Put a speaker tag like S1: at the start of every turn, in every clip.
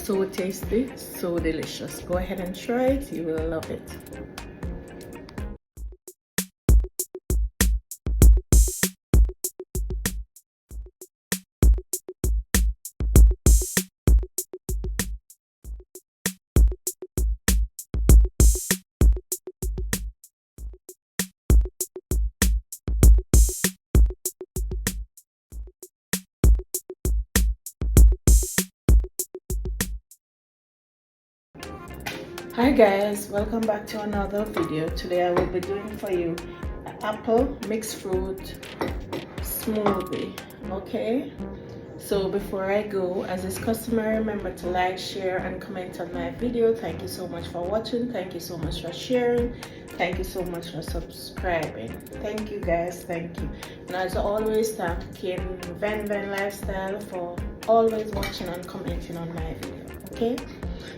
S1: so tasty, so delicious. Go ahead and try it, you will love it. Hi guys, welcome back to another video. Today I will be doing for you an apple mixed fruit smoothie. Okay, so before I go, as is customary, remember to like, share and comment on my video. Thank you so much for watching, thank you so much for sharing, thank you so much for subscribing. Thank you guys, thank you. And as always, thank you Van Lifestyle for always watching and commenting on my video. Okay,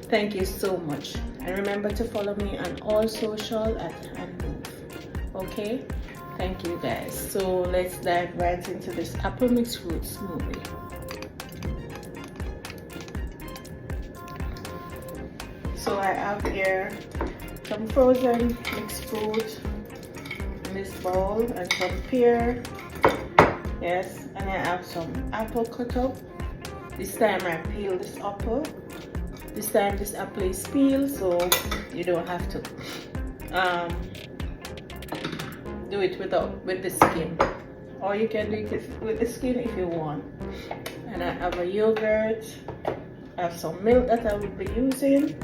S1: thank you so much, and remember to follow me on all social at @handmove. Okay, thank you guys. So let's dive right into this apple mixed fruit smoothie. So I have here some frozen mixed fruit in this bowl and some pear, yes, and I have some apple cut up. This time I peel this apple. This time this apple is peeled, so you don't have to do it with the skin, or you can do it with the skin if you want. And I have a yogurt, I have some milk that I will be using,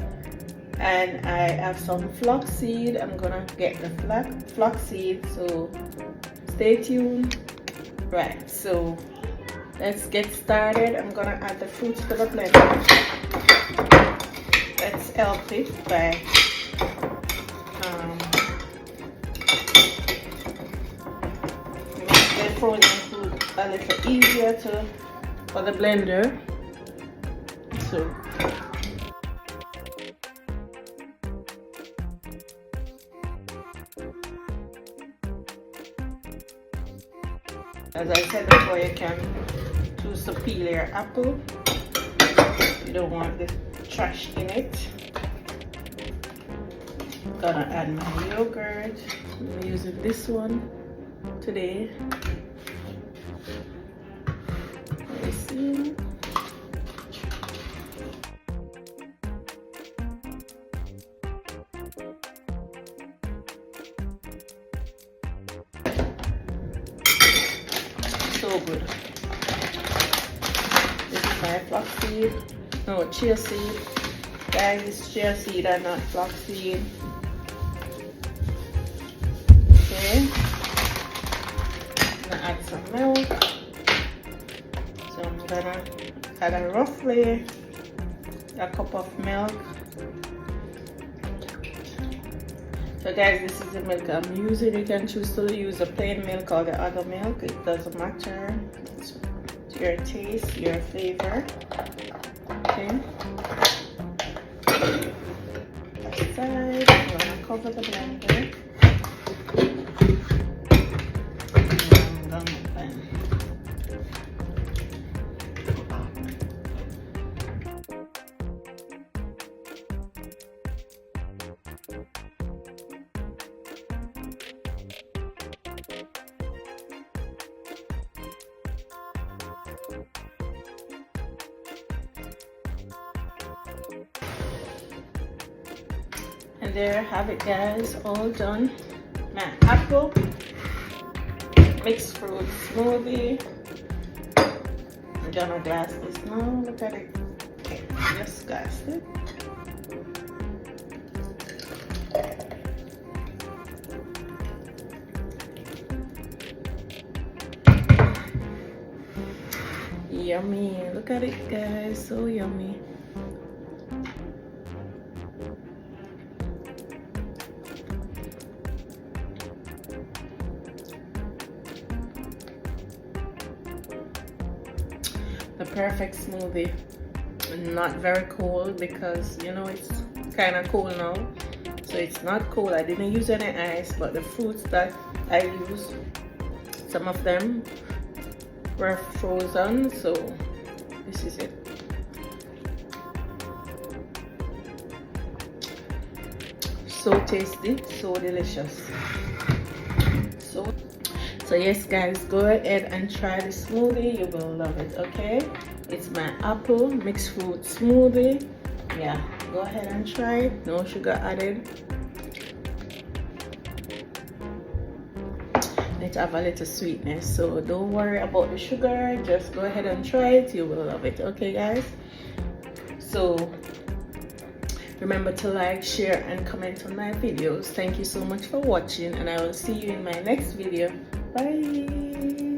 S1: and I have some flaxseed. I'm gonna get the flaxseed, so stay tuned. Right, so let's get started. I'm gonna add the fruits to the blender. Let's help it by make the frozen food a little easier for the blender. So as I said before, you can choose to peel your apple. You don't want the trash in it. Gonna add my yogurt. I'm using this one today. Let me see. So good. This is my flaxseed. No, chia seed. Guys, it's chia seed and not flaxseed. Okay. I'm gonna add some milk. So I'm gonna add roughly a cup of milk. So guys, this is the milk I'm using. You can choose to use the plain milk or the other milk. It doesn't matter. It's to your taste, your flavor. Okay. Aside, I'm gonna cover the blender. And there I have it guys, all done. My apple mixed fruit smoothie. I'm gonna glass this now. Look at it. Okay, just glass it. Yummy. Look at it guys, so yummy. The perfect smoothie. Not very cold because you know it's kind of cold now, so it's not cold. I didn't use any ice, but the fruits that I used, some of them were frozen, so this is it. so tasty, so delicious. So yes guys, go ahead and try the smoothie. You will love it. Okay, it's my apple mixed fruit smoothie. Yeah, go ahead and try it. No sugar added. It have a little sweetness, so don't worry about the sugar. Just go ahead and try it. You will love it. Okay guys, so remember to like, share and comment on my videos. Thank you so much for watching, and I will see you in my next video. Bye.